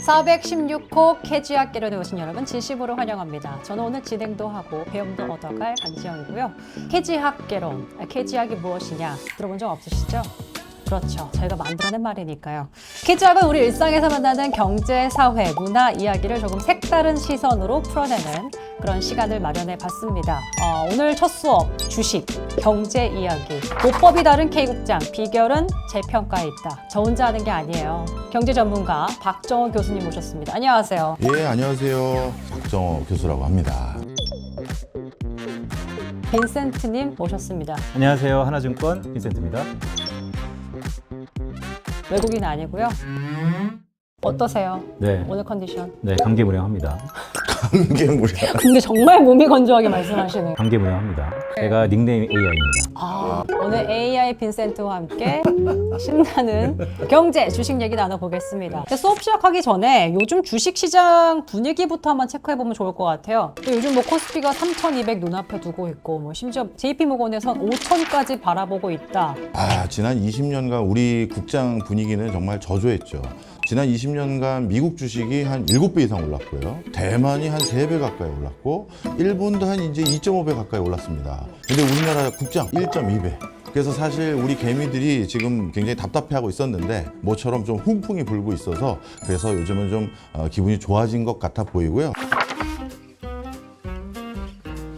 416호 캐지학 개론에 오신 여러분 진심으로 환영합니다. 저는 오늘 진행도 하고 배움도 얻어갈 강지영이고요. 캐지학 개론, 캐지학이 무엇이냐 들어본 적 없으시죠? 그렇죠. 저희가 만들어낸 말이니까요. 캐지학은 우리 일상에서 만나는 경제, 사회, 문화 이야기를 조금 색다른 시선으로 풀어내는 그런 시간을 마련해 봤습니다. 오늘 첫 수업, 주식, 경제 이야기. 모법이 다른 K국장, 비결은 재평가에 있다. 저 혼자 하는 게 아니에요. 경제 전문가 박정호 교수님 모셨습니다. 안녕하세요. 예, 안녕하세요. 박정호 교수라고 합니다. 빈센트님 모셨습니다. 안녕하세요. 하나증권 빈센트입니다. 외국인 아니고요. 어떠세요? 네, 오늘 컨디션? 네 감개무량합니다. 감개무량. 근데 정말 몸이 건조하게 말씀하시네요. 감개무량합니다. 제가 닉네임이 AI입니다. 오늘 AI 빈센트와 함께 신나는 경제, 주식 얘기 나눠보겠습니다. 근데 수업 시작하기 전에 요즘 주식시장 분위기부터 한번 체크해보면 좋을 것 같아요. 요즘 뭐 코스피가 3,200 눈앞에 두고 있고 뭐 심지어 JP모건에선 5,000까지 바라보고 있다. 지난 20년간 우리 국장 분위기는 정말 저조했죠. 지난 20년간 미국 주식이 한 7배 이상 올랐고요. 대만이 한 3배 가까이 올랐고, 일본도 한 이제 2.5배 가까이 올랐습니다. 근데 우리나라 국장 1.2배. 그래서 사실 우리 개미들이 지금 굉장히 답답해하고 있었는데 모처럼 좀 훈풍이 불고 있어서 그래서 요즘은 좀 기분이 좋아진 것 같아 보이고요.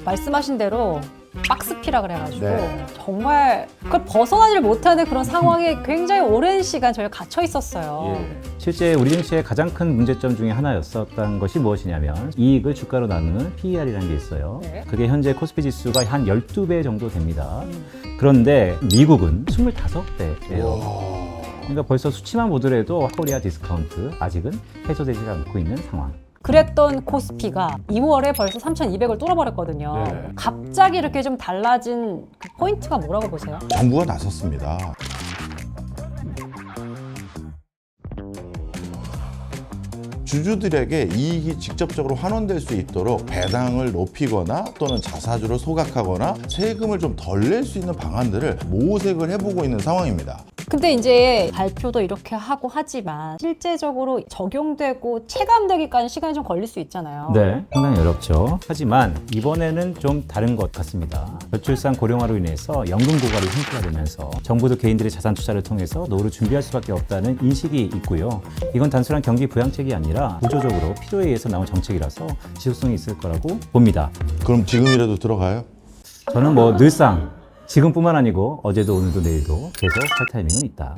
말씀하신 대로 박스피라 그래가지고 네. 정말 그걸 벗어나질 못하는 그런 상황에 굉장히 오랜 시간 저희가 갇혀 있었어요. 실제 우리 증시의 가장 큰 문제점 중에 하나였었던 것이 무엇이냐면 이익을 주가로 나누는 PER이라는 게 있어요. 네. 그게 현재 코스피 지수가 한 12배 정도 됩니다. 그런데 미국은 25배예요. 그러니까 벌써 수치만 보더라도 코리아 디스카운트 아직은 해소되지 않고 있는 상황. 그랬던 코스피가 2월에 벌써 3,200을 뚫어버렸거든요. 네. 갑자기 이렇게 좀 달라진 그 포인트가 뭐라고 보세요? 정부가 나섰습니다. 주주들에게 이익이 직접적으로 환원될 수 있도록 배당을 높이거나 또는 자사주를 소각하거나 세금을 좀 덜 낼 수 있는 방안들을 모색을 해보고 있는 상황입니다. 근데 이제 발표도 이렇게 하고 하지만 실제적으로 적용되고 체감되기까지 시간이 좀 걸릴 수 있잖아요. 네, 상당히 어렵죠. 하지만 이번에는 좀 다른 것 같습니다. 저출산 고령화로 인해서 연금 고갈이 형태가 되면서 정부도 개인들의 자산 투자를 통해서 노후를 준비할 수밖에 없다는 인식이 있고요. 이건 단순한 경기 부양책이 아니라 구조적으로 필요에 의해서 나온 정책이라서 지속성이 있을 거라고 봅니다. 그럼 지금이라도 들어가요? 저는 뭐 늘상 지금뿐만 아니고 어제도 오늘도 내일도 계속 할 타이밍은 있다.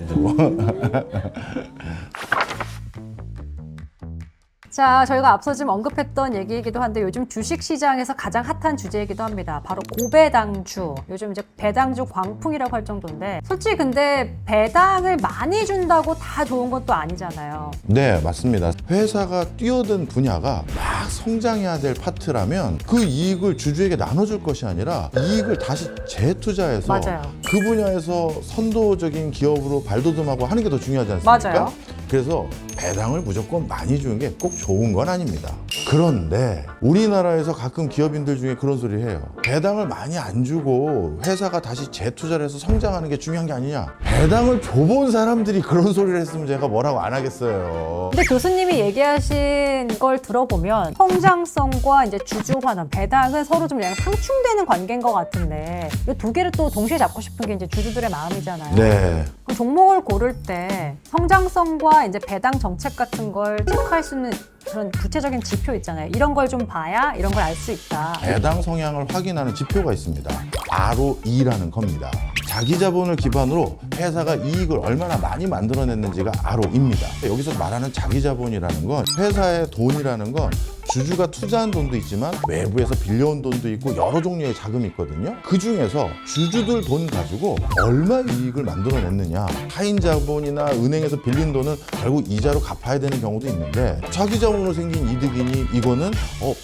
자, 저희가 앞서 좀 언급했던 얘기이기도 한데 요즘 주식시장에서 가장 핫한 주제이기도 합니다. 바로 고배당주. 요즘 이제 배당주 광풍이라고 할 정도인데 솔직히 근데 배당을 많이 준다고 다 좋은 것도 아니잖아요. 네, 맞습니다. 회사가 뛰어든 분야가 막 성장해야 될 파트라면 그 이익을 주주에게 나눠줄 것이 아니라 이익을 다시 재투자해서 맞아요. 그 분야에서 선도적인 기업으로 발돋움하고 하는 게 더 중요하지 않습니까? 맞아요. 그래서 배당을 무조건 많이 주는 게 꼭 좋은 건 아닙니다. 그런데 우리나라에서 가끔 기업인들 중에 그런 소리 해요. 배당을 많이 안 주고 회사가 다시 재투자를 해서 성장하는 게 중요한 게 아니냐. 배당을 줘본 사람들이 그런 소리를 했으면 제가 뭐라고 안 하겠어요. 근데 교수님이 얘기하신 걸 들어보면 성장성과 이제 주주 환원, 배당은 서로 좀 약간 상충되는 관계인 것 같은데 이 두 개를 또 동시에 잡고 싶은 게 이제 주주들의 마음이잖아요. 네. 그럼 종목을 고를 때 성장성과 이제 배당 정책 같은 걸 체크할 수 있는 그런 구체적인 지표 있잖아요. 이런 걸 좀 봐야 이런 걸 알 수 있다. 배당 성향을 확인하는 지표가 있습니다. ROE라는 겁니다. 자기 자본을 기반으로 회사가 이익을 얼마나 많이 만들어냈는지가 ROE입니다. 여기서 말하는 자기 자본이라는 건 회사의 돈이라는 건 주주가 투자한 돈도 있지만 외부에서 빌려온 돈도 있고 여러 종류의 자금이 있거든요. 그 중에서 주주들 돈 가지고 얼마 이익을 만들어냈느냐. 타인 자본이나 은행에서 빌린 돈은 결국 이자로 갚아야 되는 경우도 있는데 자기 자본으로 생긴 이득이니 이거는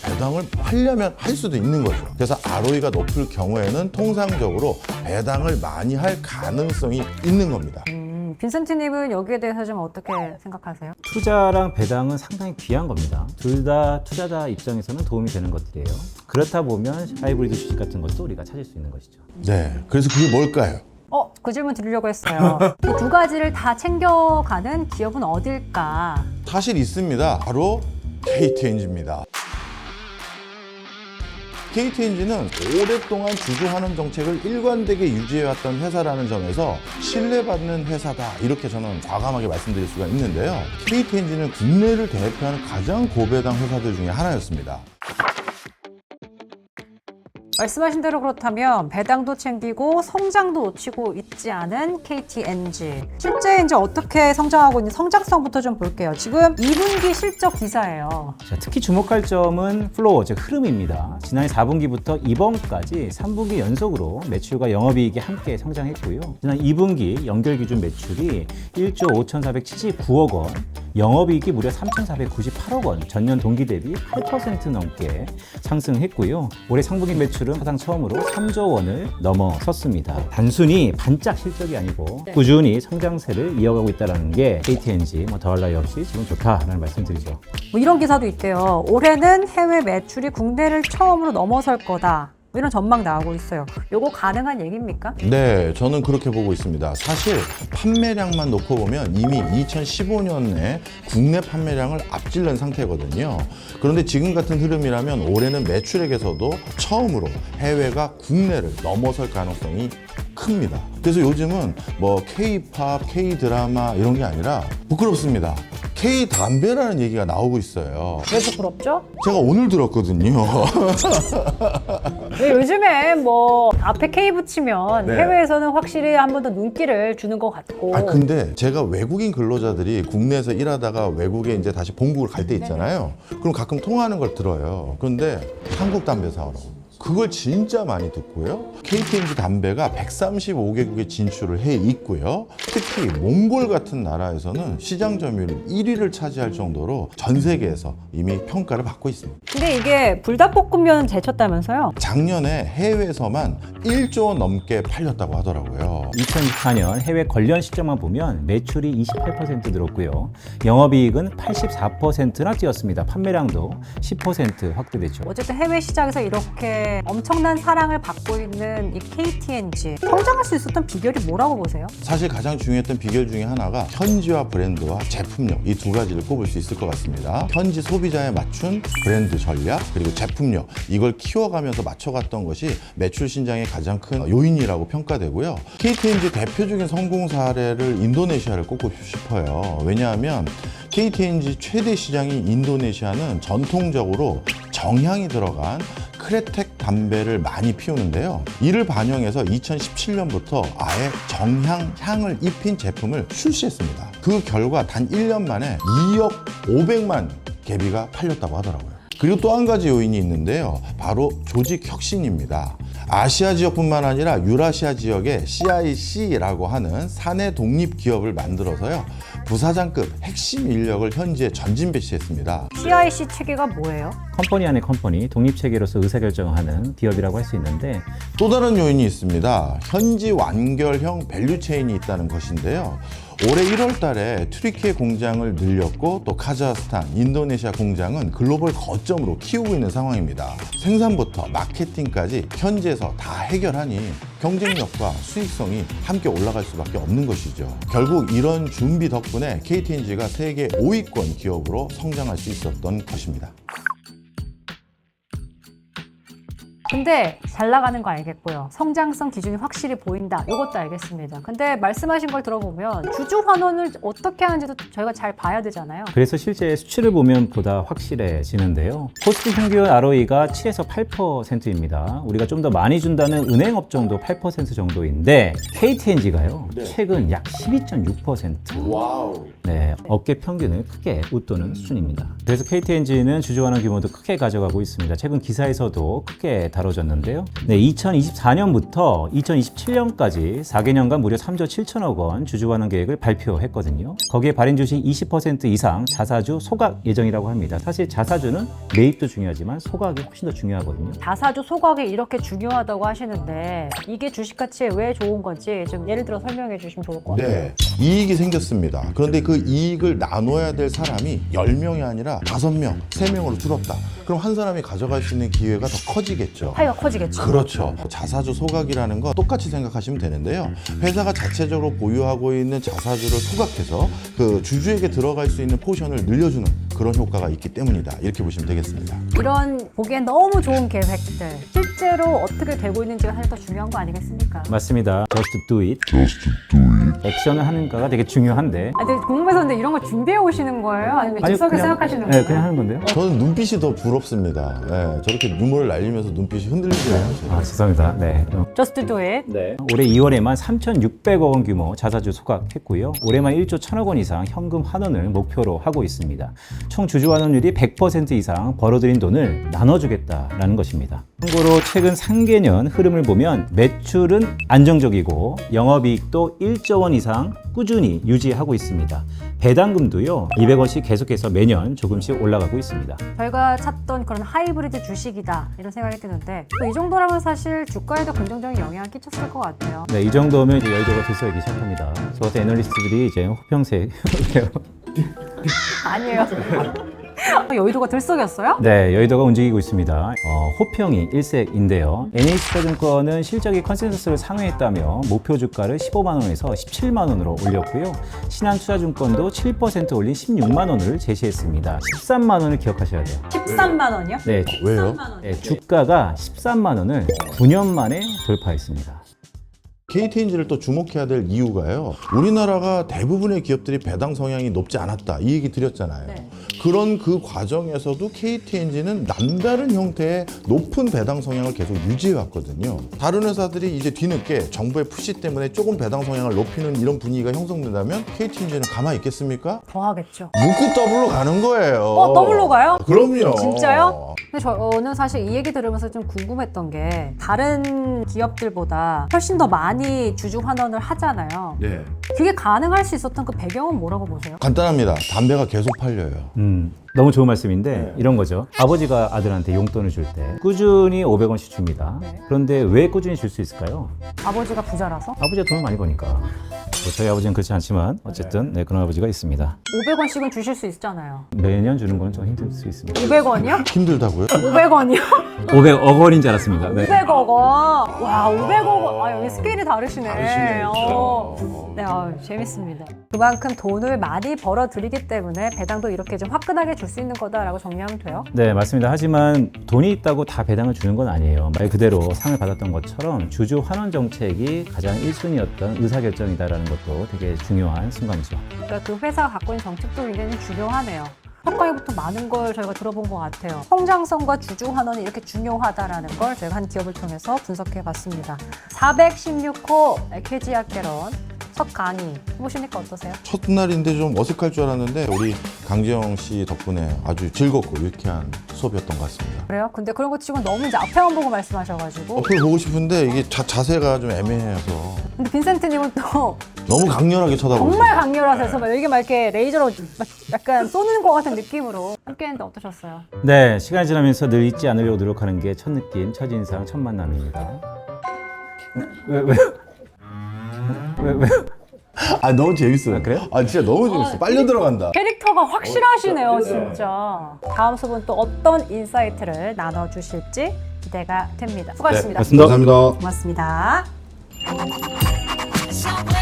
배당을 하려면 할 수도 있는 거죠. 그래서 ROE가 높을 경우에는 통상적으로 배당을 많이 할 가능성이 있는 겁니다. 빈센트님은 여기에 대해서 좀 어떻게 생각하세요? 투자랑 배당은 상당히 귀한 겁니다. 둘 다 투자자 입장에서는 도움이 되는 것들이에요. 그렇다 보면 하이브리드 주식 같은 것도 우리가 찾을 수 있는 것이죠. 네, 그래서 그게 뭘까요? 그 질문 드리려고 했어요. 이 두 가지를 다 챙겨가는 기업은 어딜까? 사실 있습니다. 바로 KTNG입니다. KTNG는 오랫동안 주주환원 정책을 일관되게 유지해왔던 회사라는 점에서 신뢰받는 회사다, 이렇게 저는 과감하게 말씀드릴 수가 있는데요. KTNG는 국내를 대표하는 가장 고배당 회사들 중에 하나였습니다. 말씀하신 대로 그렇다면 배당도 챙기고 성장도 놓치고 있지 않은 KTNG. 실제 이제 어떻게 성장하고 있는 성장성부터 좀 볼게요. 지금 2분기 실적 기사예요. 자, 특히 주목할 점은 플로우, 즉 흐름입니다. 지난 4분기부터 이번까지 3분기 연속으로 매출과 영업이익이 함께 성장했고요. 지난 2분기 연결 기준 매출이 1조 5,479억 원, 영업이익이 무려 3,498억 원, 전년 동기 대비 8% 넘게 상승했고요. 올해 상분기 매출은 사상 처음으로 3조 원을 넘어섰습니다. 단순히 반짝 실적이 아니고 꾸준히 성장세를 이어가고 있다는 게 KTNG, 더할 나위 없이 지금 좋다라는 말씀드리죠. 뭐 이런 기사도 있대요. 올해는 해외 매출이 국내를 처음으로 넘어설 거다. 뭐 이런 전망 나오고 있어요. 요거 가능한 얘기입니까? 네, 저는 그렇게 보고 있습니다. 사실 판매량만 놓고 보면 이미 2015년에 국내 판매량을 앞질른 상태거든요. 그런데 지금 같은 흐름이라면 올해는 매출액에서도 처음으로 해외가 국내를 넘어설 가능성이 큽니다. 그래서 요즘은 뭐 K-팝, K-드라마 이런 게 아니라 부끄럽습니다. K-담배라는 얘기가 나오고 있어요. 왜 부끄럽죠? 제가 오늘 들었거든요. 네, 요즘에 뭐 앞에 K 붙이면 네. 해외에서는 확실히 한 번 더 눈길을 주는 것 같고. 근데 제가 외국인 근로자들이 국내에서 일하다가 외국에 이제 다시 본국을 갈 때 있잖아요. 그럼 가끔 통화하는 걸 들어요. 그런데 한국 담배 사오라고. 그걸 진짜 많이 듣고요. KTNG 담배가 135개국에 진출을 해 있고요. 특히 몽골 같은 나라에서는 시장 점유율 1위를 차지할 정도로 전 세계에서 이미 평가를 받고 있습니다. 근데 이게 불닭볶음면 제쳤다면서요? 작년에 해외에서만 1조 원 넘게 팔렸다고 하더라고요. 2024년 해외 관련 실적만 보면 매출이 28% 늘었고요. 영업이익은 84%나 뛰었습니다. 판매량도 10% 확대됐죠. 어쨌든 해외 시장에서 이렇게 엄청난 사랑을 받고 있는 이 KTNG 성장할 수 있었던 비결이 뭐라고 보세요? 사실 가장 중요했던 비결 중에 하나가 현지화 브랜드와 제품력, 이 두 가지를 꼽을 수 있을 것 같습니다. 현지 소비자에 맞춘 브랜드 전략 그리고 제품력, 이걸 키워가면서 맞춰갔던 것이 매출 신장의 가장 큰 요인이라고 평가되고요. KTNG 대표적인 성공 사례를 인도네시아를 꼽고 싶어요. 왜냐하면 KTNG 최대 시장인 인도네시아는 전통적으로 정향이 들어간 크레텍 담배를 많이 피우는데요. 이를 반영해서 2017년부터 아예 정향 향을 입힌 제품을 출시했습니다. 그 결과 단 1년 만에 2억 500만 개비가 팔렸다고 하더라고요. 그리고 또 한 가지 요인이 있는데요. 바로 조직 혁신입니다. 아시아 지역뿐만 아니라 유라시아 지역에 CIC라고 하는 사내 독립 기업을 만들어서요. 부사장급 핵심 인력을 현지에 전진 배치했습니다. CIC 체계가 뭐예요? 컴퍼니 안에 컴퍼니, 독립체계로서 의사결정하는 기업이라고 할 수 있는데 또 다른 요인이 있습니다. 현지 완결형 밸류체인이 있다는 것인데요. 올해 1월 달에 튀르키예 공장을 늘렸고 또 카자흐스탄, 인도네시아 공장은 글로벌 거점으로 키우고 있는 상황입니다. 생산부터 마케팅까지 현지에서 다 해결하니 경쟁력과 수익성이 함께 올라갈 수밖에 없는 것이죠. 결국 이런 준비 덕분에 KTNG가 세계 5위권 기업으로 성장할 수 있었던 것입니다. 근데 잘 나가는 거 알겠고요. 성장성 기준이 확실히 보인다. 이것도 알겠습니다. 근데 말씀하신 걸 들어보면 주주 환원을 어떻게 하는지도 저희가 잘 봐야 되잖아요. 그래서 실제 수치를 보면 보다 확실해지는데요. 코스피 평균 ROE가 7에서 8%입니다. 우리가 좀 더 많이 준다는 은행 업종도 8% 정도인데 KTNG가요. 최근 약 12.6%. 와우. 네, 업계 평균을 크게 웃도는 수준입니다. 그래서 KTNG는 주주 환원 규모도 크게 가져가고 있습니다. 최근 기사에서도 크게 다뤄졌는데요. 네, 2024년부터 2027년까지 4개년간 무려 3조 7천억 원 주주 환원 계획을 발표했거든요. 거기에 발행 주식 20% 이상 자사주 소각 예정이라고 합니다. 사실 자사주는 매입도 중요하지만 소각이 훨씬 더 중요하거든요. 자사주 소각이 이렇게 중요하다고 하시는데 이게 주식 가치에 왜 좋은 건지 좀 예를 들어 설명해 주시면 좋을 것 같아요. 네, 이익이 생겼습니다. 그런데 그 이익을 나눠야 될 사람이 10명이 아니라 5명, 3명으로 줄었다. 그럼 한 사람이 가져갈 수 있는 기회가 더 커지겠죠. 파이가 커지겠죠. 그렇죠. 자사주 소각이라는 건 똑같이 생각하시면 되는데요. 회사가 자체적으로 보유하고 있는 자사주를 소각해서 그 주주에게 들어갈 수 있는 포션을 늘려주는 그런 효과가 있기 때문이다. 이렇게 보시면 되겠습니다. 이런 보기엔 너무 좋은 계획들 실제로 어떻게 되고 있는지가 사실 더 중요한 거 아니겠습니까? 맞습니다. Just do it. 액션을 하는가가 되게 중요한데. 아, 근데 공부에서 근데 이런 거 준비해 오시는 거예요? 아니면 즉석에 생각하시는 거예요? 네, 그냥 하는 건데요. 저는 눈빛이 더 부럽습니다. 네, 저렇게 유머를 날리면서 눈빛이 흔들리지 않아요. 아, 죄송합니다. 네. Just do it. 네. 올해 2월에만 3,600억 원 규모 자사주 소각했고요. 올해만 1조 1,000억 원 이상 현금 환원을 목표로 하고 있습니다. 총 주주 환원율이 100% 이상 벌어들인 돈을 나눠주겠다라는 것입니다. 참고로 최근 3개년 흐름을 보면 매출은 안정적이고 영업이익도 1조 원 이상 꾸준히 유지하고 있습니다. 배당금도요 200원씩 계속해서 매년 조금씩 올라가고 있습니다. 저희가 찾던 그런 하이브리드 주식이다 이런 생각이 드는데 또 이 정도라면 사실 주가에도 긍정적인 영향을 끼쳤을 것 같아요. 네, 이 정도면 이제 여의도가 들썩이기 시작합니다. 저 같은 애널리스트들이 이제 호평색 아니에요. 여의도가 들썩였어요? 네, 여의도가 움직이고 있습니다. 호평이 일색인데요. NH투자증권은 실적이 컨센서스를 상회했다며 목표 주가를 15만 원에서 17만 원으로 올렸고요. 신한투자증권도 7% 올린 16만 원을 제시했습니다. 13만 원을 기억하셔야 돼요. 13만 원이요? 네, 왜요? 네, 주가가 13만 원을 9년 만에 돌파했습니다. KTNG를 또 주목해야 될 이유가요. 우리나라가 대부분의 기업들이 배당 성향이 높지 않았다. 이 얘기 드렸잖아요. 네. 그런 그 과정에서도 KTNG는 남다른 형태의 높은 배당 성향을 계속 유지해 왔거든요. 다른 회사들이 이제 뒤늦게 정부의 푸시 때문에 조금 배당 성향을 높이는 이런 분위기가 형성된다면 KTNG는 가만히 있겠습니까? 더 하겠죠. 묻고 더블로 가는 거예요. 더블로 가요? 그럼요. 진짜요? 근데 저는 사실 이 얘기 들으면서 좀 궁금했던 게 다른 기업들보다 훨씬 더 많이 주주 환원을 하잖아요. 네. 그게 가능할 수 있었던 그 배경은 뭐라고 보세요? 간단합니다. 담배가 계속 팔려요. 너무 좋은 말씀인데 이런 거죠. 아버지가 아들한테 용돈을 줄 때 꾸준히 500원씩 줍니다. 네. 그런데 왜 꾸준히 줄 수 있을까요? 아버지가 부자라서? 아버지가 돈을 많이 버니까. 뭐 저희 아버지는 그렇지 않지만 어쨌든 네, 그런 아버지가 있습니다. 500원씩은 주실 수 있잖아요. 매년 주는 건 좀 힘들 수 있습니다. 500원이요? 힘들다고요? 500원이요? 500억 원인 줄 알았습니다. 네. 500억 원. 와, 500억 원. 아, 여기 스케일이 다르시네. 다르시네, 네, 재밌습니다. 그만큼 돈을 많이 벌어들이기 때문에 배당도 이렇게 좀 화끈하게 줄 수 있는 거다라고 정리하면 돼요? 네, 맞습니다. 하지만 돈이 있다고 다 배당을 주는 건 아니에요. 말 그대로 상을 받았던 것처럼 주주 환원 정책이 가장 1순위였던 의사결정이다라는 것도 되게 중요한 순간이죠. 그러니까 그 회사가 갖고 있는 정책도 굉장히 중요하네요. 성과에부터 많은 걸 저희가 들어본 것 같아요. 성장성과 주주 환원이 이렇게 중요하다라는 걸 저희가 한 기업을 통해서 분석해 봤습니다. 416호 KG학개론 첫 강의 해보시니까 어떠세요? 첫날인데 좀 어색할 줄 알았는데 우리 강지영 씨 덕분에 아주 즐겁고 유쾌한 수업이었던 것 같습니다. 그래요? 근데 그런 거 치고 너무 이제 앞에만 보고 말씀하셔가지고 그걸 보고 싶은데 이게 자세가 좀 애매해서 근데 빈센트님은 또 너무 강렬하게 쳐다보고 정말 강렬하셔서 막 여기 막 이렇게 레이저로 막 약간 쏘는 것 같은 느낌으로 함께했는데 어떠셨어요? 네, 시간이 지나면서 늘 잊지 않으려고 노력하는 게 첫 느낌, 첫 인상, 첫 만남입니다. 왜? 아 너무 재밌어요. 아, 그래요? 아 진짜 너무 재밌어. 빨려 들어간다. 캐릭터가 확실하시네요, 진짜. 다음 수업은 또 어떤 인사이트를 나눠주실지 기대가 됩니다. 수고하셨습니다. 고맙습니다. 고맙습니다. Someone